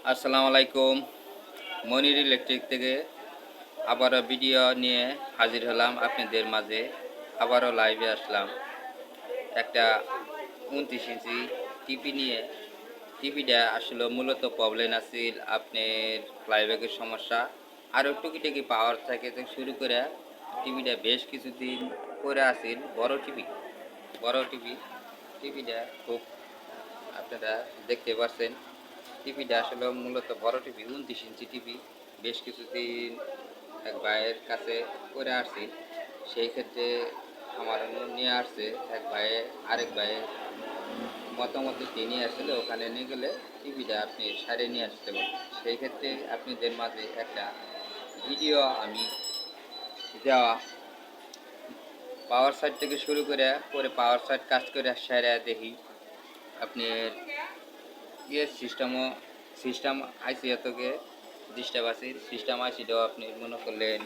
আসসালামু আলাইকুম। মনির ইলেকট্রিক থেকে আবারও ভিডিও নিয়ে হাজির হলাম আপনাদের মাঝে। আবারও লাইভে আসলাম একটা 29 ইঞ্চি টিভি নিয়ে। টিভিটা আসলে মূলত প্রবলেম আছিল আপনার ফ্লাইব্যাকের সমস্যা, আরও টুকিটাকি পাওয়ার থেকে শুরু করে টিভিটা বেশ কিছুদিন করে আছিল। বড় টিভি টিভিটা খুব আপনারা দেখতে পাচ্ছেন। টিভিটা আসলে মূলত বড় টিভি, 29 ইঞ্চি টিভি। বেশ কিছুদিন এক ভাইয়ের কাছে করে আসছি, সেই ক্ষেত্রে আমার নিয়ে আসছে এক ভাইয়ে, আরেক ভাইয়ে মতামত দিয়ে নিয়ে আসলে ওখানে নিয়ে গেলে টিভিটা আপনি সারিয়ে নিয়ে আসতে পারেন। সেই ক্ষেত্রে আপনাদের মাঝে একটা ভিডিও আমি দেওয়া, পাওয়ার সাইড থেকে শুরু করে পরে পাওয়ার সাইড কাজ করে সারিয়ে দেখি আপনার সিস্টেম আইসি এতকে ডিস্টার্ব আছে। সিস্টেম আইসিটাও আপনি মনে করলেন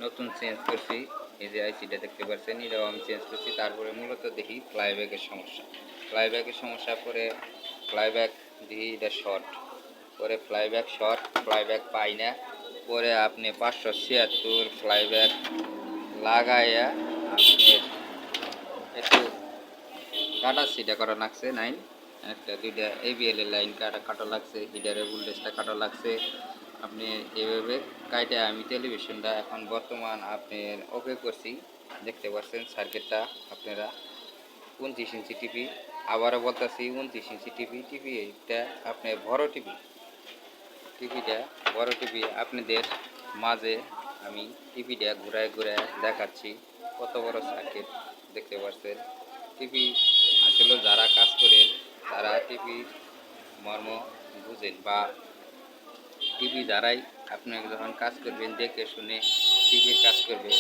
নতুন চেঞ্জ করছি। এই যে আইসিটা দেখতে পাচ্ছেন, এটাও আমি চেঞ্জ করছি। তারপরে মূলত দেখি ফ্লাইব্যাকের সমস্যা পরে ফ্লাইব্যাক দেখি এটা শর্ট, পরে ফ্লাইব্যাক পাই না। পরে আপনি 576 ফ্লাইব্যাক লাগাইয়া আপনি একটু কাটা সিটা করা লাগছে, একটা দুইটা এবিএল এর লাইন কাটা লাগছে, হিটারের ভোল্টেজটা কাটা লাগছে। আপনি এভাবে কাটে আমি টেলিভিশনটা এখন বর্তমান আপনার ওকে করছি। দেখতে পাচ্ছেন সার্কিটটা আপনারা। 29 ইঞ্চি টিভি, আবারও বলতেছি 29 ইঞ্চি টিভি এইটা আপনার টিভিটা বড় টিভি। আপনাদের মাঝে আমি টিভিটা ঘুরায় দেখাচ্ছি কত বড় সার্কিট। দেখতে পাচ্ছেন টিভি আসলে যারা কাজ করেন তারা টিভি মর্ম বুঝেন, বা টিভি দ্বারাই আপনি যখন কাজ করবেন দেখে শুনে টিভির কাজ করবেন।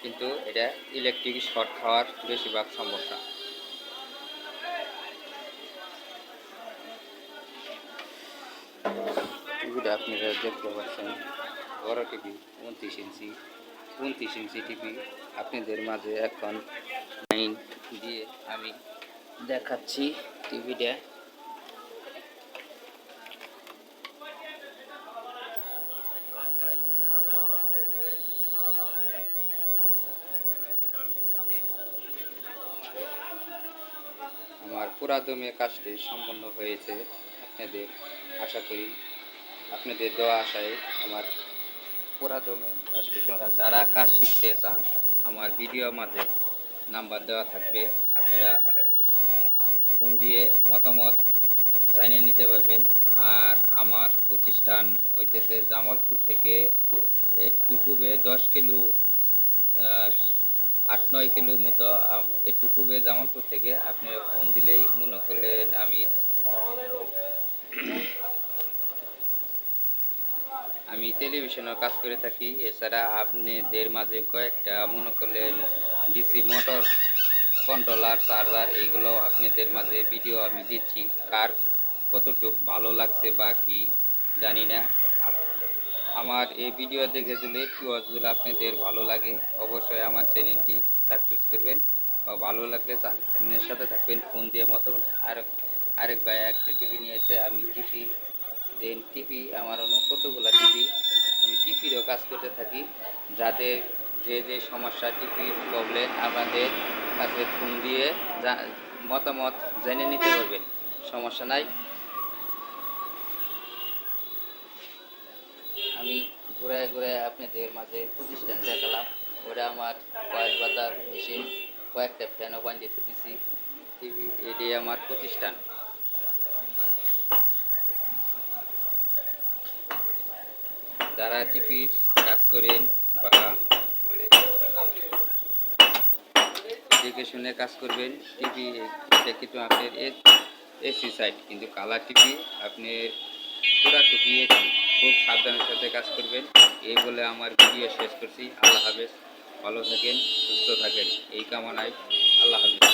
কিন্তু এটা ইলেকট্রিক শর্ট খাওয়ার বেশিরভাগ সমস্যা। টিভিটা আপনারা দেখতে পাচ্ছেন বড় টিভি, 29 ইঞ্চি টিভি আপনাদের মাঝে এখন লাইন দিয়ে আমি দেখাচ্ছি টিভিটা। আমার পুরাদমে কাজটি সম্পন্ন হয়েছে। আপনাদের আশা করি আপনাদের দেওয়া আশায় আমার পুরাদমে কাজটি যারা কাজ শিখতে চান আমার ভিডিওর মাঝে নাম্বার দেওয়া থাকবে, আপনারা ফোন দিয়ে মতামত জানিয়ে নিতে পারবেন। আর আমার প্রতিষ্ঠান হইতেছে জামালপুর থেকে একটু পূর্বে 10 কিলো 8-9 কিলো মতো একটু পূর্বে জামালপুর থেকে আপনারা ফোন দিলেই মনে করলেন আমি টেলিভিশনের কাজ করে থাকি। এছাড়া আপনাদের মাঝে কয়েকটা মনে করলেন ডিসি মোটর কন্ট্রোলার, চার্জার, এইগুলো আপনাদের মাঝে ভিডিও আমি দিচ্ছি। কার কতটুক ভালো লাগছে বা কি জানি না। আমার এই ভিডিও দেখে দিলে একটু যদি আপনাদের ভালো লাগে অবশ্যই আমার চ্যানেলটি সাবস্ক্রাইব করবেন, বা ভালো লাগলে চ্যানেলের সাথে থাকবেন। ফোন দিয়ে মতো আরেক ভাই একটা টিভি নিয়েছে, আমি টিভি আমার অন্য কতগুলো টিভি, আমি টিভিরও কাজ করতে থাকি। যাদের যে সমস্যা টিভির প্রবলেম আমাদের কাছে ফোন দিয়ে মতামত জেনে নিতে পারবেন, সমস্যা নাই। আমি ঘুরায় আপনাদের মাঝে প্রতিষ্ঠান দেখালাম। ওরা আমার কয়েল বাজার মেশিন, কয়েকটা ফ্যানও বানিয়ে দিছি। টিভি এটাই আমার প্রতিষ্ঠান। যারা টিভির কাজ করেন বা দেখে শুনে কাজ করবেন, টিভি এটা কিন্তু আপনার এসি সাইড, কিন্তু কালার টিভি আপনার পুরা টুকি এসি। খুব সাবধানের সাথে কাজ করবেন। এই বলে আমার ভিডিও শেষ করছি। আল্লাহ হাফেজ, ভালো থাকেন, সুস্থ থাকেন এই কামনায়। আল্লাহ হাফেজ।